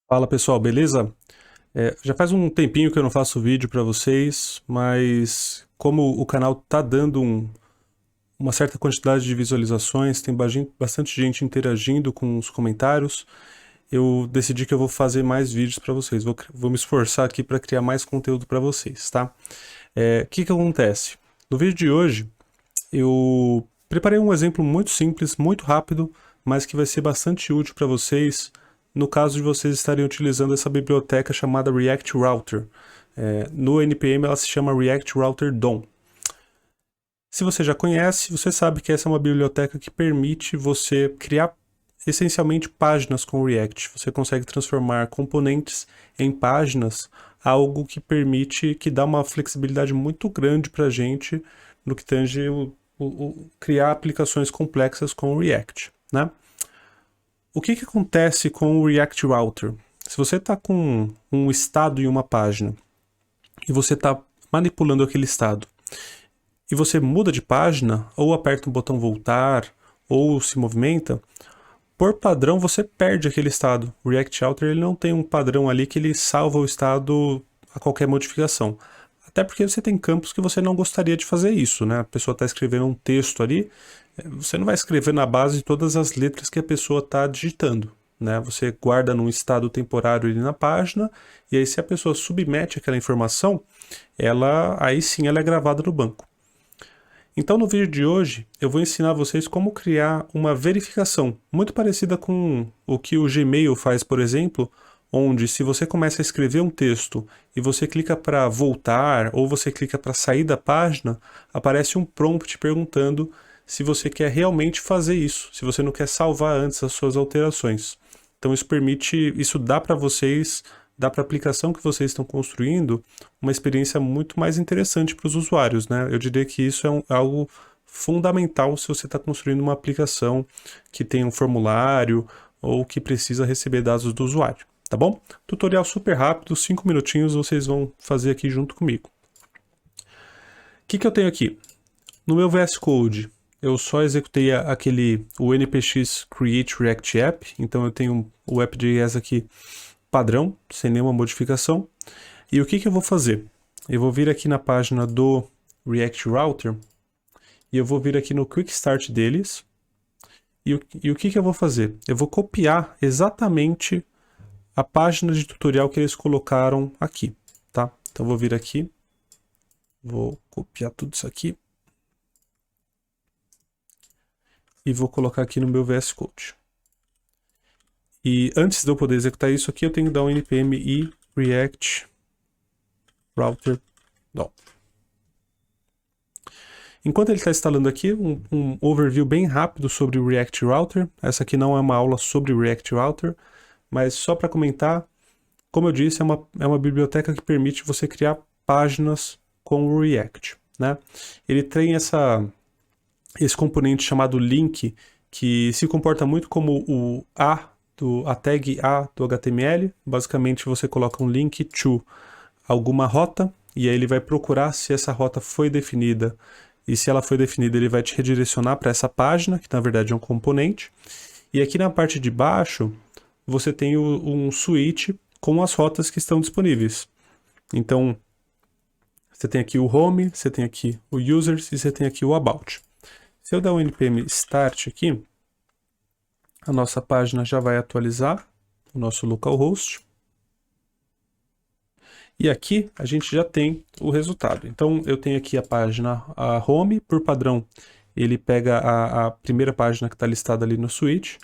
Fala pessoal, beleza? Já faz um tempinho que eu não faço vídeo para vocês, mas como o canal tá dando uma certa quantidade de visualizações, tem bastante gente interagindo com os comentários, eu decidi que eu vou fazer mais vídeos para vocês. Vou me esforçar aqui para criar mais conteúdo para vocês, tá? O que acontece? No vídeo de hoje, eu preparei um exemplo muito simples, muito rápido, mas que vai ser bastante útil para vocês no caso de vocês estarem utilizando essa biblioteca chamada React Router. No NPM ela se chama React Router DOM. Se você já conhece, você sabe que essa é uma biblioteca que permite você criar essencialmente páginas com React. Você consegue transformar componentes em páginas, algo que permite, que dá uma flexibilidade muito grande para a gente no que tange criar aplicações complexas com o React, né? O que acontece com o React Router? Se você está com um estado em uma página e você está manipulando aquele estado e você muda de página, ou aperta o botão voltar, ou se movimenta, por padrão você perde aquele estado. O React Router ele não tem um padrão ali que ele salva o estado a qualquer modificação. Até porque você tem campos que você não gostaria de fazer isso, né? A pessoa está escrevendo um texto ali, você não vai escrever na base de todas as letras que a pessoa está digitando, né? Você guarda num estado temporário ali na página, e aí se a pessoa submete aquela informação, aí sim ela é gravada no banco. Então no vídeo de hoje eu vou ensinar vocês como criar uma verificação, muito parecida com o que o Gmail faz, por exemplo, onde se você começa a escrever um texto e você clica para voltar ou você clica para sair da página, aparece um prompt perguntando se você quer realmente fazer isso, se você não quer salvar antes as suas alterações. Então isso dá para vocês, dá para a aplicação que vocês estão construindo uma experiência muito mais interessante para os usuários, né? Eu diria que isso é algo fundamental se você está construindo uma aplicação que tem um formulário ou que precisa receber dados do usuário, tá bom? Tutorial super rápido, 5 minutinhos vocês vão fazer aqui junto comigo. O que eu tenho aqui? No meu VS Code, eu só executei o npx create react app, então eu tenho o app.js aqui padrão, sem nenhuma modificação. E o que eu vou fazer? Eu vou vir aqui na página do React Router e eu vou vir aqui no Quick Start deles. E o que eu vou fazer? Eu vou copiar exatamente a página de tutorial que eles colocaram aqui, tá? Então eu vou vir aqui, vou copiar tudo isso aqui e vou colocar aqui no meu VS Code. E antes de eu poder executar isso aqui, eu tenho que dar um npm i react router DOM. Enquanto ele está instalando aqui, um overview bem rápido sobre o React Router. Essa aqui não é uma aula sobre o React Router, mas só para comentar, como eu disse, é uma biblioteca que permite você criar páginas com o React, né? Ele tem esse componente chamado link, que se comporta muito como a tag A do HTML. Basicamente, você coloca um link to alguma rota, e aí ele vai procurar se essa rota foi definida, e se ela foi definida, ele vai te redirecionar para essa página, que na verdade é um componente. E aqui na parte de baixo, você tem um switch com as rotas que estão disponíveis. Então, você tem aqui o home, você tem aqui o users e você tem aqui o about. Se eu der um npm start aqui, a nossa página já vai atualizar o nosso localhost. E aqui a gente já tem o resultado. Então eu tenho aqui a página a home, por padrão ele pega a primeira página que está listada ali no switch,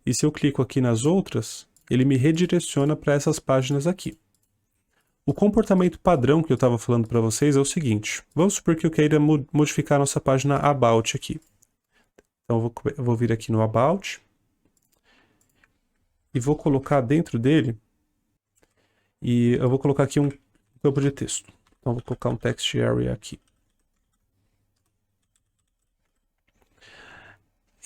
e se eu clico aqui nas outras, ele me redireciona para essas páginas aqui. O comportamento padrão que eu estava falando para vocês é o seguinte: vamos supor que eu queira modificar a nossa página about aqui. Então eu vou vir aqui no about e vou colocar dentro dele, e eu vou colocar aqui um campo de texto. Então vou colocar um text area aqui.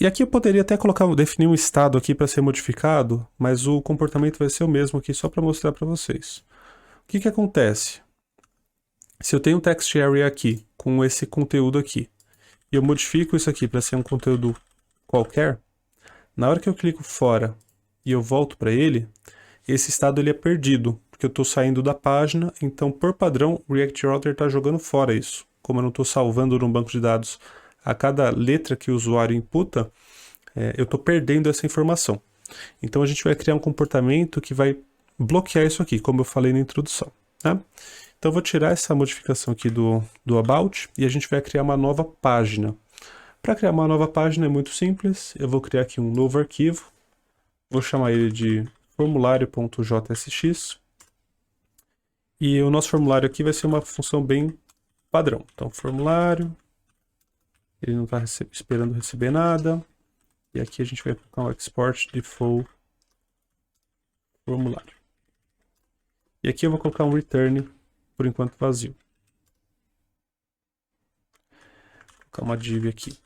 E aqui eu poderia até definir um estado aqui para ser modificado, mas o comportamento vai ser o mesmo aqui só para mostrar para vocês. O que acontece? Se eu tenho um text area aqui, com esse conteúdo aqui, e eu modifico isso aqui para ser um conteúdo qualquer, na hora que eu clico fora e eu volto para ele, esse estado ele é perdido, porque eu estou saindo da página, então por padrão o React Router está jogando fora isso. Como eu não estou salvando no banco de dados a cada letra que o usuário imputa, eu estou perdendo essa informação. Então a gente vai criar um comportamento que vai bloquear isso aqui, como eu falei na introdução. Tá? Então eu vou tirar essa modificação aqui do about e a gente vai criar uma nova página. Para criar uma nova página é muito simples, eu vou criar aqui um novo arquivo, vou chamar ele de formulário.jsx e o nosso formulário aqui vai ser uma função bem padrão. Então formulário, ele não está esperando receber nada, e aqui a gente vai colocar um export default formulário. E aqui eu vou colocar um return, por enquanto vazio. Vou colocar uma div aqui,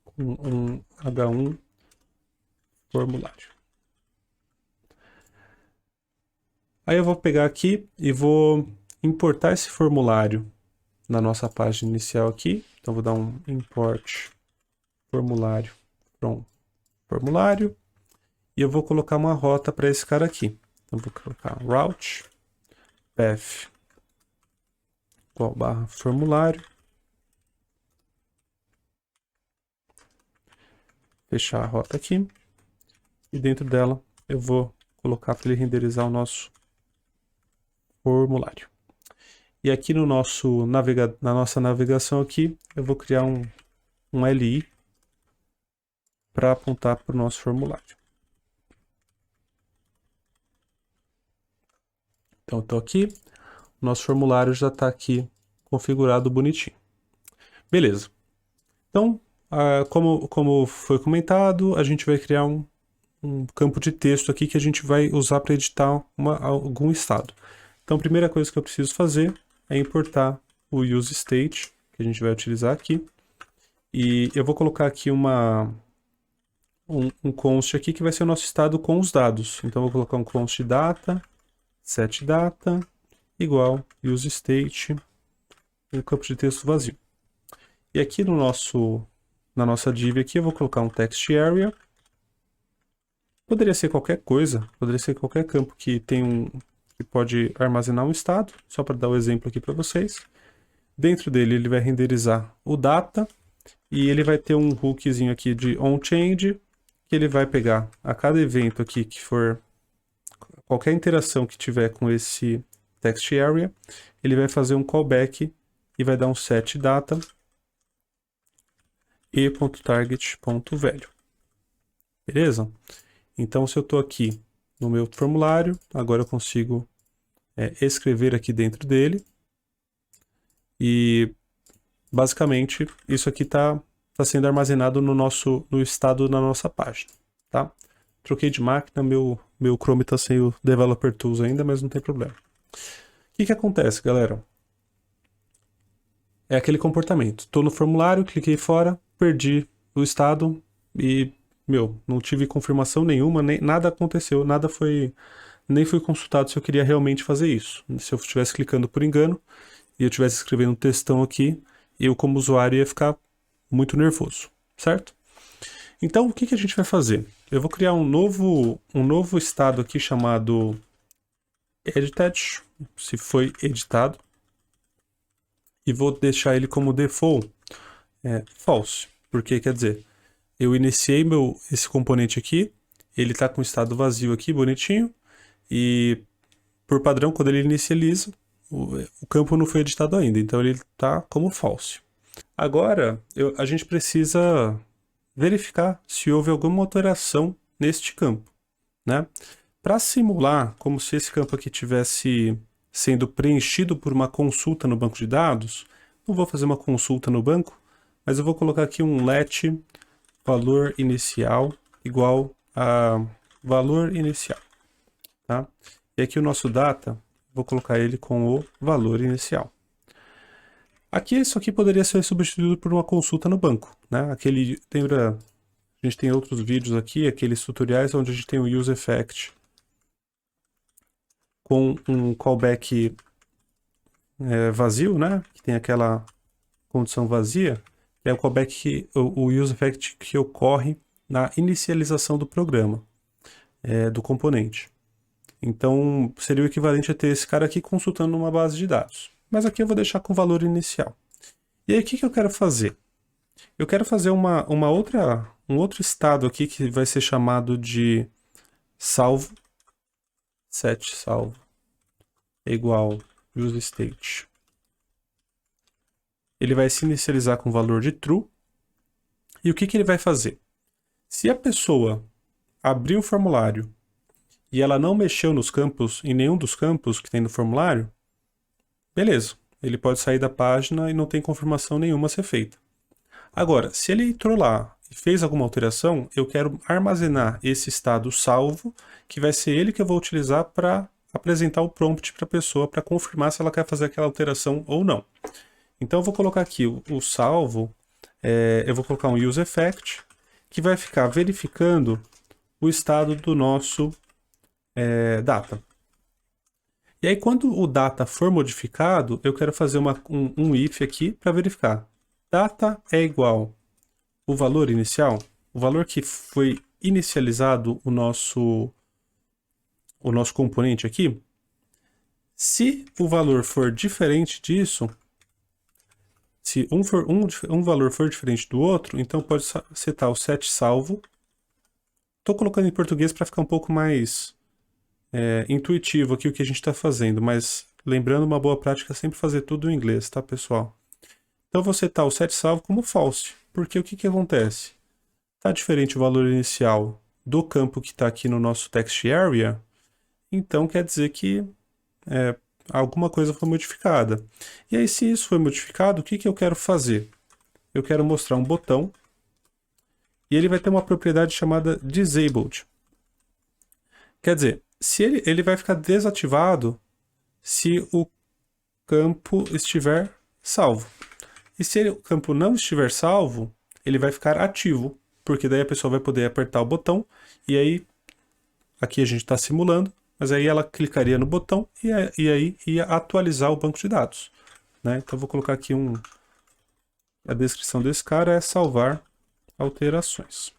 com um h1 formulário. Aí eu vou pegar aqui e vou importar esse formulário na nossa página inicial aqui. Então vou dar um import formulário from formulário. E eu vou colocar uma rota para esse cara aqui. Então vou colocar route path igual barra formulário. Fechar a rota aqui. E dentro dela eu vou colocar para ele renderizar o nosso formulário. E aqui no nosso na nossa navegação aqui, eu vou criar um LI para apontar para o nosso formulário. Então, estou aqui, o nosso formulário já está aqui configurado bonitinho. Beleza. Então, como foi comentado, a gente vai criar um campo de texto aqui que a gente vai usar para editar algum estado. Então, a primeira coisa que eu preciso fazer é importar o useState, que a gente vai utilizar aqui. E eu vou colocar aqui um const aqui que vai ser o nosso estado com os dados. Então, eu vou colocar um const data, set data, igual useState, um campo de texto vazio. E aqui na nossa div aqui, eu vou colocar um text area. Poderia ser qualquer coisa, poderia ser qualquer campo que que pode armazenar um estado, só para dar o exemplo aqui para vocês. Dentro dele ele vai renderizar o data e ele vai ter um hookzinho aqui de onChange, que ele vai pegar a cada evento aqui que for qualquer interação que tiver com esse text area, ele vai fazer um callback e vai dar um set data e.target.value. Beleza? Então, se eu estou aqui no meu formulário, agora eu consigo escrever aqui dentro dele. E, basicamente, isso aqui está sendo armazenado no estado da nossa página. Tá? Troquei de máquina, meu Chrome está sem o Developer Tools ainda, mas não tem problema. O que acontece, galera? É aquele comportamento. Estou no formulário, cliquei fora, perdi o estado e não tive confirmação nenhuma, nada aconteceu, nem fui consultado se eu queria realmente fazer isso. Se eu estivesse clicando por engano e eu estivesse escrevendo um textão aqui, eu como usuário ia ficar muito nervoso, certo? Então, o que a gente vai fazer? Eu vou criar um novo estado aqui chamado edited, se foi editado, e vou deixar ele como default false, porque quer dizer, eu iniciei esse componente aqui, ele está com estado vazio aqui, bonitinho, e por padrão, quando ele inicializa, o campo não foi editado ainda, então ele está como false. Agora, a gente precisa verificar se houve alguma alteração neste campo, né? Para simular como se esse campo aqui tivesse sendo preenchido por uma consulta no banco de dados, não vou fazer uma consulta no banco, mas eu vou colocar aqui um let valor inicial igual a valor inicial, tá? E aqui o nosso data, vou colocar ele com o valor inicial. Aqui, isso aqui poderia ser substituído por uma consulta no banco, né? Lembra, a gente tem outros vídeos aqui, aqueles tutoriais onde a gente tem o useEffect com um callback vazio, né? Que tem aquela condição vazia, é o callback, o useEffect que ocorre na inicialização do programa, do componente. Então, seria o equivalente a ter esse cara aqui consultando numa base de dados. Mas aqui eu vou deixar com o valor inicial. E aí, o que eu quero fazer? Eu quero fazer um outro estado aqui que vai ser chamado de salvo, set salvo, igual useState. Ele vai se inicializar com o valor de true. E o que ele vai fazer? Se a pessoa abrir o formulário e ela não mexeu nos campos, em nenhum dos campos que tem no formulário, beleza. Ele pode sair da página e não tem confirmação nenhuma a ser feita. Agora, se ele entrou lá e fez alguma alteração, eu quero armazenar esse estado salvo, que vai ser ele que eu vou utilizar para apresentar o prompt para a pessoa para confirmar se ela quer fazer aquela alteração ou não. Então eu vou colocar aqui o salvo, eu vou colocar um useEffect, que vai ficar verificando o estado do nosso data. E aí quando o data for modificado, eu quero fazer um if aqui para verificar. Data é igual o valor inicial, o valor que foi inicializado o nosso componente aqui. Se o valor for diferente disso, se um valor for diferente do outro, então pode setar o set salvo. Estou colocando em português para ficar um pouco mais intuitivo aqui o que a gente está fazendo, mas lembrando, uma boa prática é sempre fazer tudo em inglês, tá, pessoal? Então eu vou setar o set salvo como false, porque o que acontece? Está diferente o valor inicial do campo que está aqui no nosso text area, então quer dizer que alguma coisa foi modificada. E aí, se isso foi modificado, o que eu quero fazer? Eu quero mostrar um botão e ele vai ter uma propriedade chamada disabled. Quer dizer, se ele vai ficar desativado se o campo estiver salvo. E se o campo não estiver salvo, ele vai ficar ativo, porque daí a pessoa vai poder apertar o botão e aí, aqui a gente está simulando, mas aí ela clicaria no botão e aí ia atualizar o banco de dados. Né? Então eu vou colocar aqui a descrição desse cara é salvar alterações.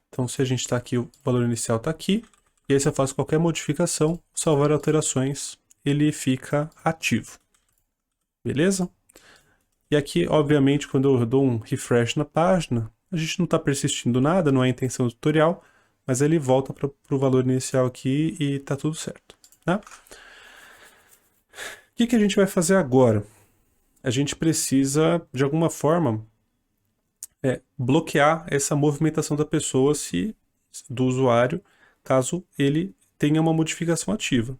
Então se a gente está aqui, o valor inicial está aqui, e aí se eu faço qualquer modificação, salvar alterações, ele fica ativo. Beleza? E aqui, obviamente, quando eu dou um refresh na página, a gente não está persistindo nada, não é a intenção do tutorial, mas ele volta para o valor inicial aqui e está tudo certo. Né? O que a gente vai fazer agora? A gente precisa, de alguma forma, bloquear essa movimentação da pessoa, do usuário, caso ele tenha uma modificação ativa.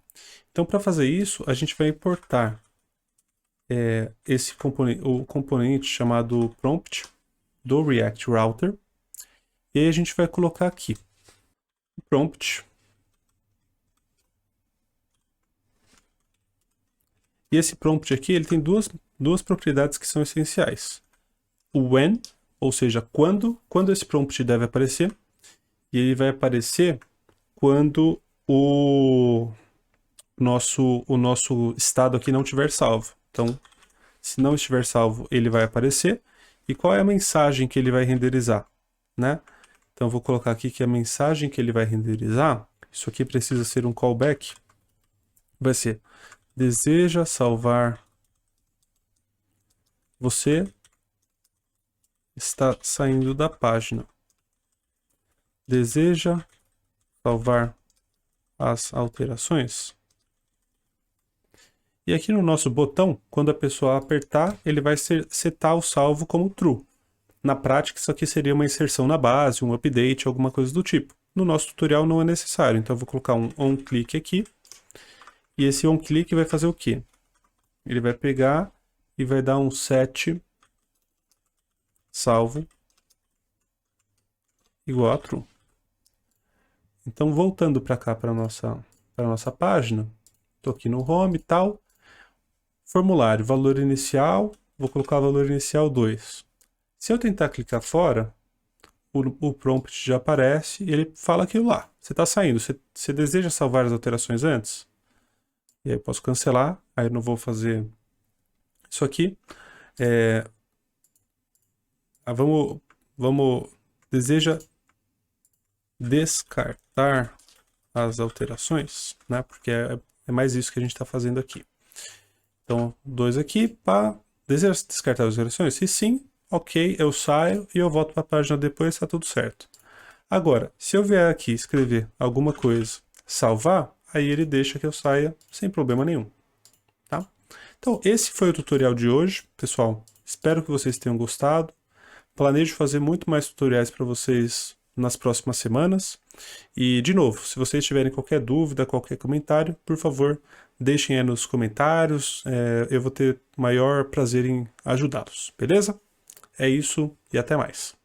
Então, para fazer isso, a gente vai importar o componente chamado prompt do React Router. E aí a gente vai colocar aqui o prompt. E esse prompt aqui ele tem duas propriedades que são essenciais. O when, ou seja, quando esse prompt deve aparecer. E ele vai aparecer quando o nosso estado aqui não estiver salvo. Então, se não estiver salvo, ele vai aparecer. E qual é a mensagem que ele vai renderizar? Né? Então, eu vou colocar aqui que a mensagem que ele vai renderizar, isso aqui precisa ser um callback, vai ser: deseja salvar, você está saindo da página. Deseja salvar as alterações? E aqui no nosso botão, quando a pessoa apertar, ele vai setar o salvo como true. Na prática, isso aqui seria uma inserção na base, um update, alguma coisa do tipo. No nosso tutorial não é necessário, então eu vou colocar um onClick aqui. E esse onClick vai fazer o quê? Ele vai pegar e vai dar um set salvo igual a true. Então, voltando para cá, para a nossa página, estou aqui no home e tal. Formulário, valor inicial, vou colocar o valor inicial 2. Se eu tentar clicar fora, o prompt já aparece e ele fala aquilo lá. Você está saindo, você deseja salvar as alterações antes? E aí eu posso cancelar, aí eu não vou fazer isso aqui. Deseja descartar as alterações, né? Porque é mais isso que a gente está fazendo aqui. Então, 2 aqui para descartar as alterações. Se sim, ok, eu saio e eu volto para a página depois, está tudo certo. Agora, se eu vier aqui escrever alguma coisa, salvar, aí ele deixa que eu saia sem problema nenhum. Tá? Então, esse foi o tutorial de hoje, pessoal. Espero que vocês tenham gostado. Planejo fazer muito mais tutoriais para vocês nas próximas semanas. E, de novo, se vocês tiverem qualquer dúvida, qualquer comentário, por favor, deixem aí nos comentários. Eu vou ter maior prazer em ajudá-los, beleza? É isso e até mais.